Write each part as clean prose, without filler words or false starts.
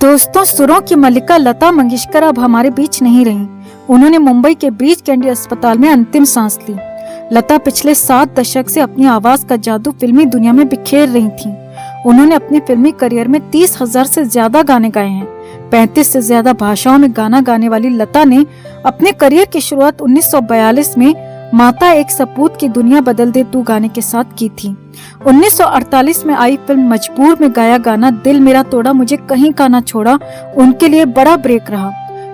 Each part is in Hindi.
दोस्तों, सुरों की मल्लिका लता मंगेशकर अब हमारे बीच नहीं रही। उन्होंने मुंबई के ब्रीच कैंडी अस्पताल में अंतिम सांस ली। लता पिछले 7 दशक से अपनी आवाज का जादू फिल्मी दुनिया में बिखेर रही थीं। उन्होंने अपने फिल्मी करियर में 30,000 से ज्यादा गाने गाए हैं। 35 से ज्यादा भाषाओं में गाना गाने वाली लता ने अपने करियर की शुरुआत 1942 में माता एक सपूत की दुनिया बदल दे तू गाने के साथ की थी। 1948 में आई फिल्म मजबूर में गाया गाना दिल मेरा तोड़ा मुझे कहीं का ना छोड़ा उनके लिए बड़ा ब्रेक रहा।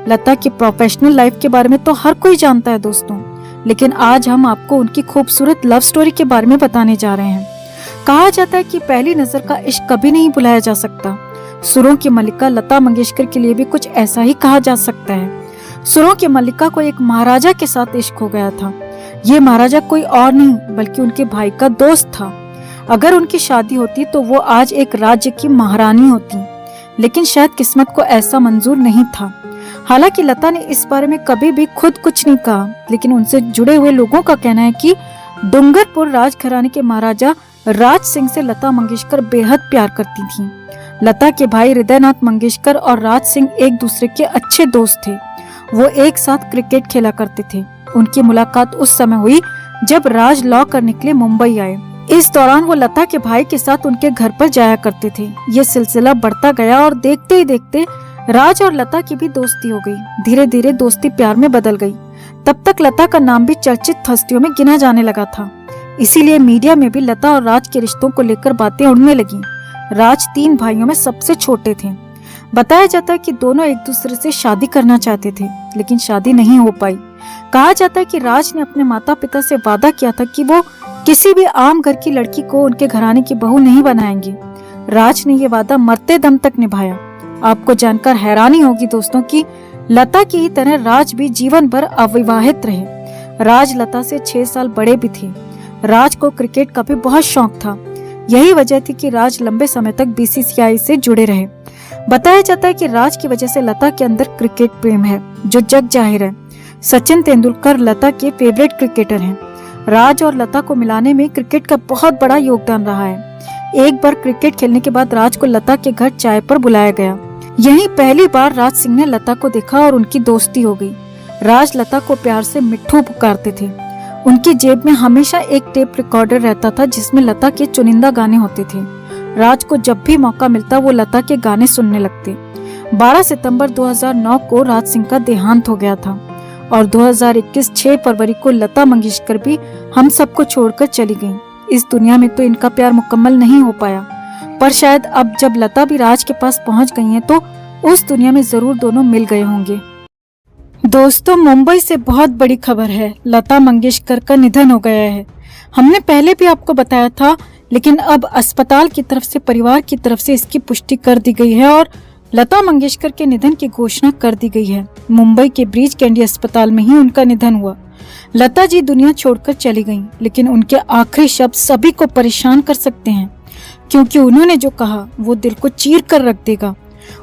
लता की प्रोफेशनल लाइफ के बारे में तो हर कोई जानता है दोस्तों, लेकिन आज हम आपको उनकी खूबसूरत लव स्टोरी के बारे में बताने जा रहे हैं। कहा जाता है कि पहली नजर का इश्क कभी नहीं भुलाया जा सकता। सुरों की मल्लिका लता मंगेशकर के लिए भी कुछ ऐसा ही कहा जा सकता है। सुरों की मल्लिका को एक महाराजा के साथ इश्क हो गया था। ये महाराजा कोई और नहीं बल्कि उनके भाई का दोस्त था। अगर उनकी शादी होती तो वो आज एक राज्य की महारानी होती, लेकिन शायद किस्मत को ऐसा मंजूर नहीं था। हालांकि लता ने इस बारे में कभी भी खुद कुछ नहीं कहा, लेकिन उनसे जुड़े हुए लोगों का कहना है कि डूंगरपुर राजघराने के महाराजा राज सिंह से लता मंगेशकर बेहद प्यार करती थीं। लता के भाई हृदयनाथ मंगेशकर और राज सिंह एक दूसरे के अच्छे दोस्त थे। वो एक साथ क्रिकेट खेला करते थे। उनकी मुलाकात उस समय हुई जब राज लॉ करने के लिए मुंबई आए। इस दौरान वो लता के भाई के साथ उनके घर पर जाया करते थे। ये सिलसिला बढ़ता गया और देखते ही देखते राज और लता की भी दोस्ती हो गई। धीरे धीरे दोस्ती प्यार में बदल गई। तब तक लता का नाम भी चर्चित हस्तियों में गिना जाने लगा था। इसीलिए मीडिया में भी लता और राज के रिश्तों को लेकर बातें उड़ने लगी। राज 3 भाइयों में सबसे छोटे थे। बताया जाता है कि दोनों एक दूसरे से शादी करना चाहते थे, लेकिन शादी नहीं हो पाई। कहा जाता है कि राज ने अपने माता पिता से वादा किया था कि वो किसी भी आम घर की लड़की को उनके घराने की बहू नहीं बनाएंगे। राज ने ये वादा मरते दम तक निभाया। आपको जानकर हैरानी होगी दोस्तों कि लता की ही तरह राज भी जीवन भर अविवाहित रहे। राज लता से 6 साल बड़े भी थे। राज को क्रिकेट का भी बहुत शौक था। यही वजह थी कि राज लंबे समय तक बीसीसीआई से जुड़े रहे। बताया जाता है कि राज की वजह से लता के अंदर क्रिकेट प्रेम है, जो जग जाहिर है। सचिन तेंदुलकर लता के फेवरेट क्रिकेटर हैं। राज और लता को मिलाने में क्रिकेट का बहुत बड़ा योगदान रहा है। एक बार क्रिकेट खेलने के बाद राज को लता के घर चाय पर बुलाया गया। यहीं पहली बार राज सिंह ने लता को देखा और उनकी दोस्ती हो गई। राज लता को प्यार से मिट्ठू पुकारते थे। उनकी जेब में हमेशा एक टेप रिकॉर्डर रहता था जिसमें लता के चुनिंदा गाने होते थे। राज को जब भी मौका मिलता वो लता के गाने सुनने लगते। 12 सितंबर 2009 को राज सिंह का देहांत हो गया था और 2021 6 फरवरी को लता मंगेशकर भी हम सबको छोड़कर चली गईं। इस दुनिया में तो इनका प्यार मुकम्मल नहीं हो पाया, पर शायद अब जब लता भी राज के पास पहुंच गई हैं तो उस दुनिया में जरूर दोनों मिल गए होंगे। दोस्तों, मुंबई से बहुत बड़ी खबर है। लता मंगेशकर का निधन हो गया है। हमने पहले भी आपको बताया था, लेकिन अब अस्पताल की तरफ से, परिवार की तरफ से इसकी पुष्टि कर दी गई है और लता मंगेशकर के निधन की घोषणा कर दी गई है। मुंबई के ब्रीच कैंडी अस्पताल में ही उनका निधन हुआ। लता जी दुनिया छोड़कर चली गईं, लेकिन उनके आखिरी शब्द सभी को परेशान कर सकते हैं, क्योंकि उन्होंने जो कहा वो दिल को चीर कर रख देगा।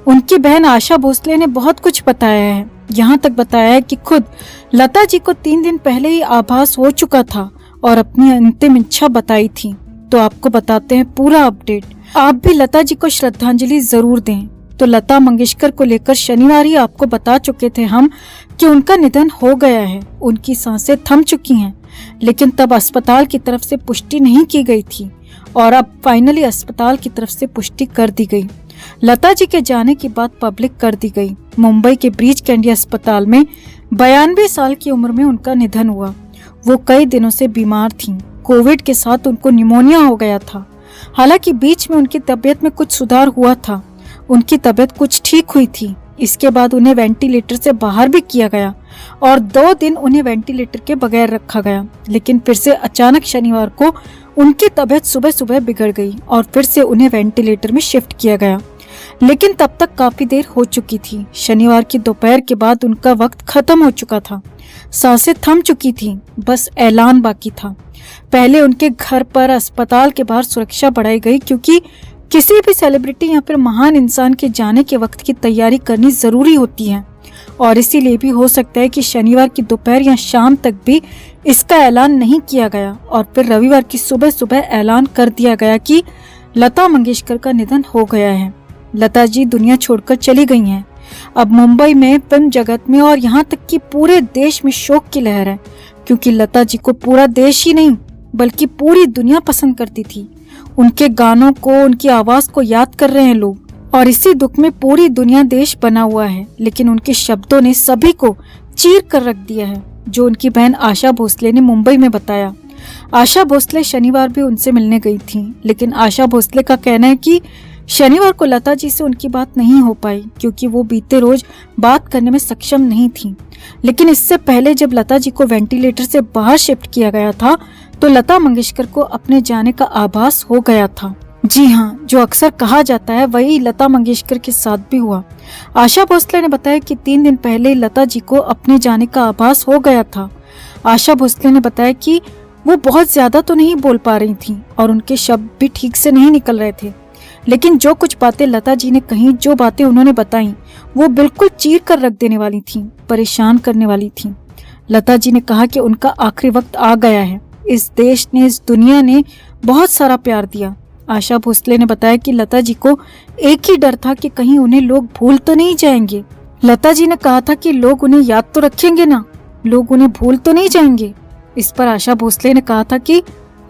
उनकी बहन आशा भोसले ने बहुत कुछ बताया है। यहाँ तक बताया है कि खुद लता जी को 3 दिन पहले ही आभास हो चुका था और अपनी अंतिम इच्छा बताई थी। तो आपको बताते हैं पूरा अपडेट। आप भी लता जी को श्रद्धांजलि जरूर दें। तो लता मंगेशकर को लेकर शनिवार ही आपको बता चुके थे हम कि उनका निधन हो गया है। उनकी सांसें थम चुकी हैं, लेकिन तब अस्पताल की तरफ से पुष्टि नहीं की गई थी और अब फाइनली अस्पताल की तरफ से पुष्टि कर दी गई। लता जी के जाने की बात पब्लिक कर दी गई। मुंबई के ब्रीच कैंडी अस्पताल में 92 साल की उम्र में उनका निधन हुआ। वो कई दिनों से बीमार थीं। कोविड के साथ उनको निमोनिया हो गया था। हालांकि बीच में उनकी तबीयत में कुछ सुधार हुआ था। उनकी तबीयत कुछ ठीक हुई थी। इसके बाद उन्हें वेंटिलेटर से बाहर भी किया गया और 2 दिन उन्हें वेंटिलेटर के बगैर रखा गया। लेकिन फिर से अचानक शनिवार को उनकी तबीयत सुबह सुबह बिगड़ गई और फिर से उन्हें वेंटिलेटर में शिफ्ट किया गया। लेकिन तब तक काफी देर हो चुकी थी। शनिवार की दोपहर के बाद उनका वक्त खत्म हो चुका था। सांसें थम चुकी थीं, बस ऐलान बाकी था। पहले उनके घर पर अस्पताल के बाहर सुरक्षा बढ़ाई गई, क्योंकि किसी भी सेलिब्रिटी या फिर महान इंसान के जाने के वक्त की तैयारी करनी जरूरी होती है और इसीलिए भी हो सकता है कि शनिवार की दोपहर या शाम तक भी इसका ऐलान नहीं किया गया और फिर रविवार की सुबह सुबह ऐलान कर दिया गया कि लता मंगेशकर का निधन हो गया है। लता जी दुनिया छोड़कर चली गई हैं। अब मुंबई में, फिल्म जगत में और यहाँ तक कि पूरे देश में शोक की लहर है, क्योंकि लता जी को पूरा देश ही नहीं बल्कि पूरी दुनिया पसंद करती थी। उनके गानों को, उनकी आवाज को याद कर रहे हैं लोग और इसी दुख में पूरी दुनिया देश बना हुआ है। लेकिन उनके शब्दों ने सभी को चीर कर रख दिया है, जो उनकी बहन आशा भोसले ने मुंबई में बताया। आशा भोसले शनिवार भी उनसे मिलने गई थी, लेकिन आशा भोसले का कहना है कि शनिवार को लता जी से उनकी बात नहीं हो पाई क्योंकि वो बीते रोज बात करने में सक्षम नहीं थी। लेकिन इससे पहले जब लता जी को वेंटिलेटर से बाहर शिफ्ट किया गया था तो लता मंगेशकर को अपने जाने का आभास हो गया था। जी हाँ, जो अक्सर कहा जाता है वही लता मंगेशकर के साथ भी हुआ। आशा भोसले ने बताया कि 3 दिन पहले लता जी को अपने जाने का आभास हो गया था। आशा भोसले ने बताया कि वो बहुत ज्यादा तो नहीं बोल पा रही थी और उनके शब्द भी ठीक से नहीं निकल रहे थे, लेकिन जो कुछ बातें लता जी ने कही, जो बातें उन्होंने बताई, वो बिल्कुल चीर कर रख देने वाली थी, परेशान करने वाली थी। लता जी ने कहा कि उनका आखिरी वक्त आ गया है। इस देश ने, इस दुनिया ने बहुत सारा प्यार दिया। आशा भोसले ने बताया कि लता जी को एक ही डर था कि कहीं उन्हें लोग भूल तो नहीं जाएंगे। लता जी ने कहा था कि लोग उन्हें याद तो रखेंगे ना, लोग उन्हें भूल तो नहीं जाएंगे। इस पर आशा भोसले ने कहा था कि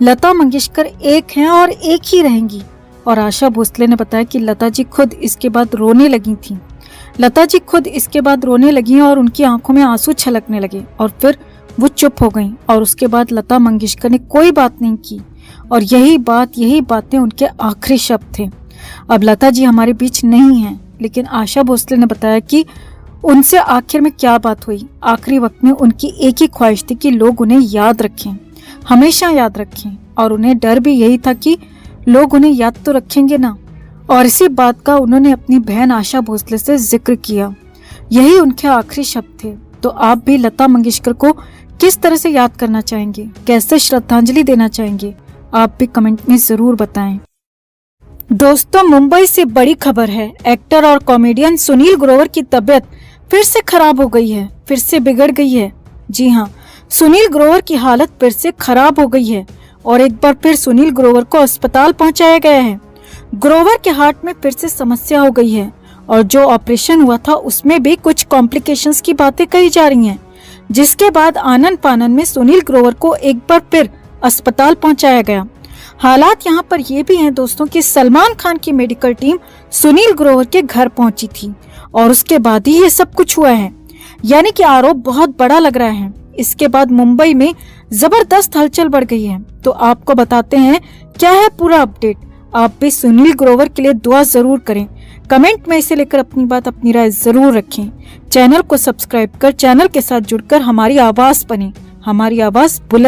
लता मंगेशकर एक हैं और एक ही रहेंगी। और आशा भोसले ने बताया कि लता जी खुद इसके बाद रोने लगी थी। लता जी खुद इसके बाद रोने लगी और उनकी आंखों में आंसू छलकने लगे और फिर वो चुप हो गईं और उसके बाद लता मंगेशकर ने कोई बात नहीं की और यही बातें उनके आखिरी शब्द थे। अब लता जी हमारे बीच नहीं हैं, लेकिन आशा भोसले ने बताया कि उनसे आखिर में क्या बात हुई। आखिरी वक्त में उनकी एक ही ख्वाहिश थी कि लोग उन्हें याद रखें, हमेशा याद रखें, और उन्हें डर भी यही था कि लोग उन्हें याद तो रखेंगे ना। और इसी बात का उन्होंने अपनी बहन आशा भोसले से जिक्र किया। यही उनके आखिरी शब्द थे। तो आप भी लता मंगेशकर को किस तरह से याद करना चाहेंगे, कैसे श्रद्धांजलि देना चाहेंगे, आप भी कमेंट में जरूर बताएं। दोस्तों, मुंबई से बड़ी खबर है। एक्टर और कॉमेडियन सुनील ग्रोवर की तबीयत फिर से खराब हो गई है, फिर से बिगड़ गई है। जी हाँ, सुनील ग्रोवर की हालत फिर से खराब हो गई है और एक बार फिर सुनील ग्रोवर को अस्पताल पहुंचाया गया है। ग्रोवर के हार्ट में फिर से समस्या हो गई है और जो ऑपरेशन हुआ था उसमें भी कुछ कॉम्प्लिकेशंस की बातें कही जा रही हैं, जिसके बाद आनन फानन में सुनील ग्रोवर को एक बार फिर अस्पताल पहुंचाया गया। हालात यहाँ पर ये भी हैं दोस्तों कि सलमान खान की मेडिकल टीम सुनील ग्रोवर के घर पहुंची थी और उसके बाद ही ये सब कुछ हुआ है, यानी कि आरोप बहुत बड़ा लग रहा है। इसके बाद मुंबई में जबरदस्त हलचल बढ़ गई है। तो आपको बताते हैं क्या है पूरा अपडेट। आप भी सुनील ग्रोवर के लिए दुआ जरूर करें। कमेंट में इसे लेकर अपनी बात, अपनी राय जरूर रखें। चैनल को सब्सक्राइब कर चैनल के साथ जुड़कर हमारी आवाज बने, हमारी आवाज बुलंद